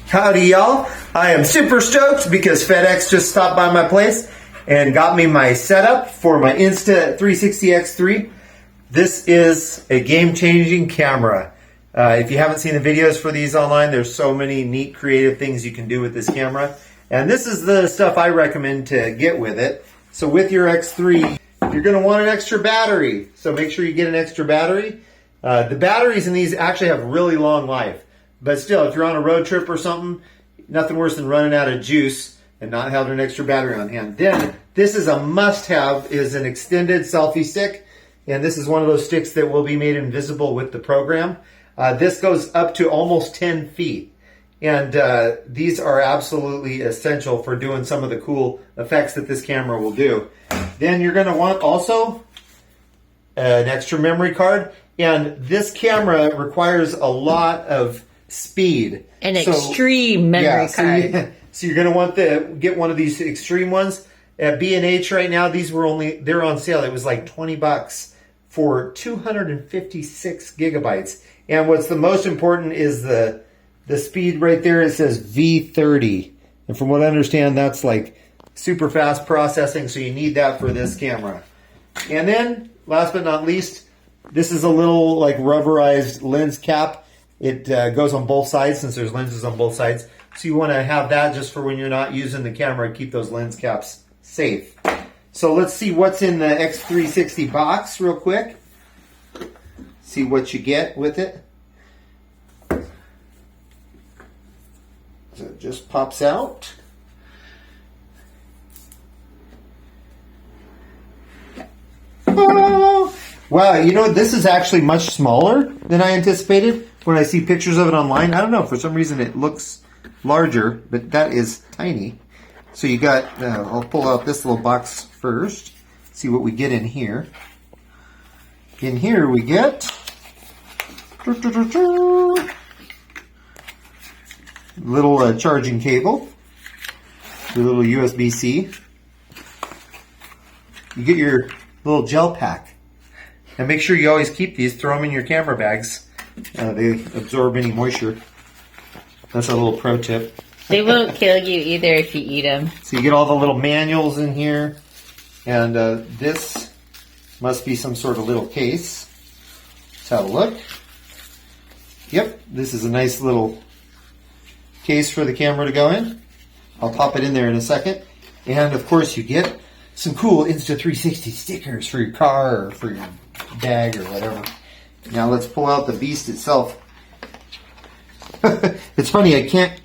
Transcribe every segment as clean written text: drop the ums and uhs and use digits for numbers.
Howdy y'all, I am super stoked because FedEx just stopped by my place and got me my setup for my Insta360 X3. This is a game-changing camera. If you haven't seen the videos for these online, there's so many neat creative things you can do with this camera. And this is the stuff I recommend to get with it. So with your X3, you're going to want an extra battery. So make sure you get an extra battery. The batteries in these actually have really long life. But still, if you're on a road trip or something, nothing worse than running out of juice and not having an extra battery on hand. Then, this is a must-have, is an extended selfie stick. And this is one of those sticks that will be made invisible with the program. This goes up to almost 10 feet. And these are absolutely essential for doing some of the cool effects that this camera will do. Then you're going to want also an extra memory card. And this camera requires a lot of speed. An extreme memory card. So you're going to want to get one of these extreme ones. At B&H right now, they're on sale. It was like $20 for 256 gigabytes. And what's the most important is the speed right there. It says V30. And from what I understand, that's like super fast processing. So you need that for this camera. And then, last but not least, this is a little like rubberized lens cap. It goes on both sides since there's lenses on both sides. So you want to have that just for when you're not using the camera, keep those lens caps safe. So let's see what's in the X360 box real quick. See what you get with it. So it just pops out. Oh! Wow, you know, this is actually much smaller than I anticipated when I see pictures of it online. I don't know, for some reason it looks larger, but that is tiny. So you got, I'll pull out this little box first, see what we get in here. In here we get little charging cable, a little USB-C. You get your little gel pack. And make sure you always keep these, throw them in your camera bags. They absorb any moisture. That's a little pro tip. They won't kill you either if you eat them. So you get all the little manuals in here. And this must be some sort of little case. Let's have a look. Yep, this is a nice little case for the camera to go in. I'll pop it in there in a second. And of course you get some cool Insta360 stickers for your car or for your bag or whatever. Now let's pull out the beast itself. It's funny, it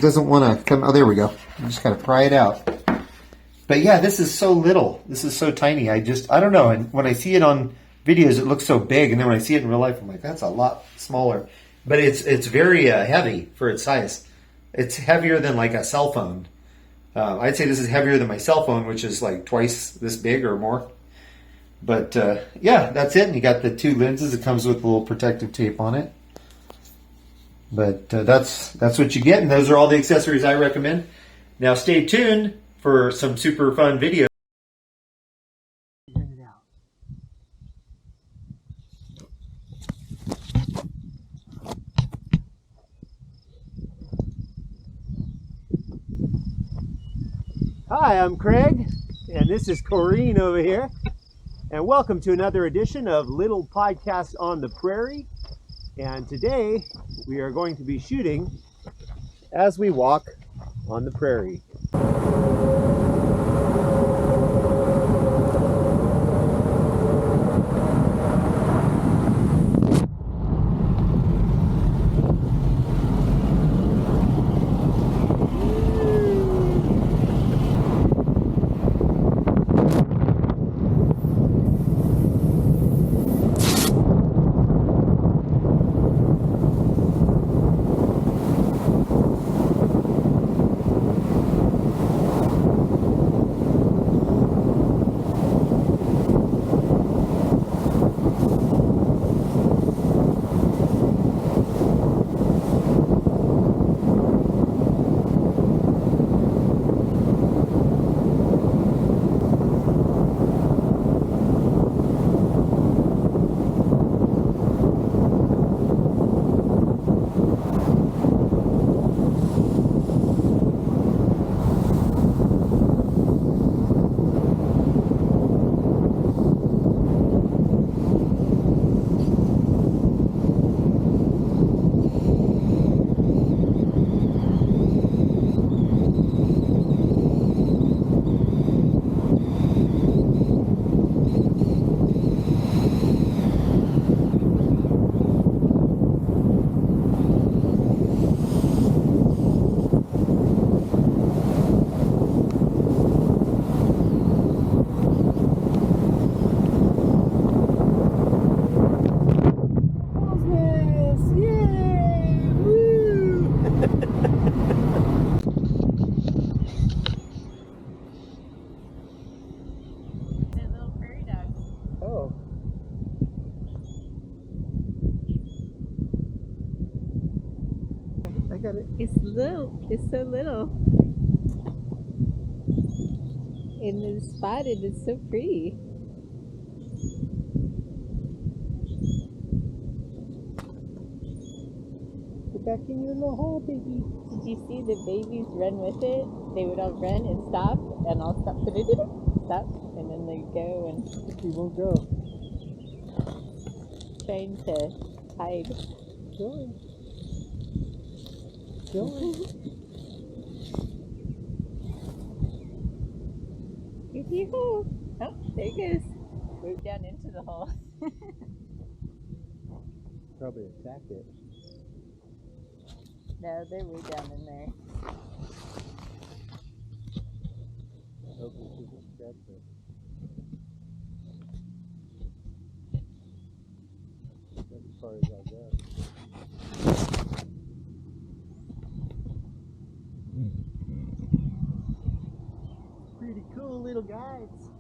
doesn't want to come, oh there we go. I just gotta pry it out. But yeah, this is so little. This is so tiny. I don't know. And when I see it on videos, it looks so big. And then when I see it in real life, I'm like, that's a lot smaller. But it's very heavy for its size. It's heavier than like a cell phone. I'd say this is heavier than my cell phone, which is like twice this big or more. But yeah, that's it. And you got the two lenses. It comes with a little protective tape on it. But that's what you get. And those are all the accessories I recommend. Now stay tuned for some super fun videos. Hi, I'm Craig, and this is Corrine over here, and welcome to another edition of Little Podcast on the Prairie. And today we are going to be shooting as we walk on the prairie. little prairie dog. Oh. I got it. It's little. It's so little. And it's spotted. It's so pretty. Get back in your little hole, baby. Did you see the babies run with it? They would all run and stop, and I'll stop. Stop, and then they go and He won't go. trying to hide. Go. Go. Yoo-hoo. Oh, there he goes. Moved down into the hole. Probably attack it. No, they're way down in there. Hope this isn't scratch it. That's as far as I'll go. Pretty cool little guys.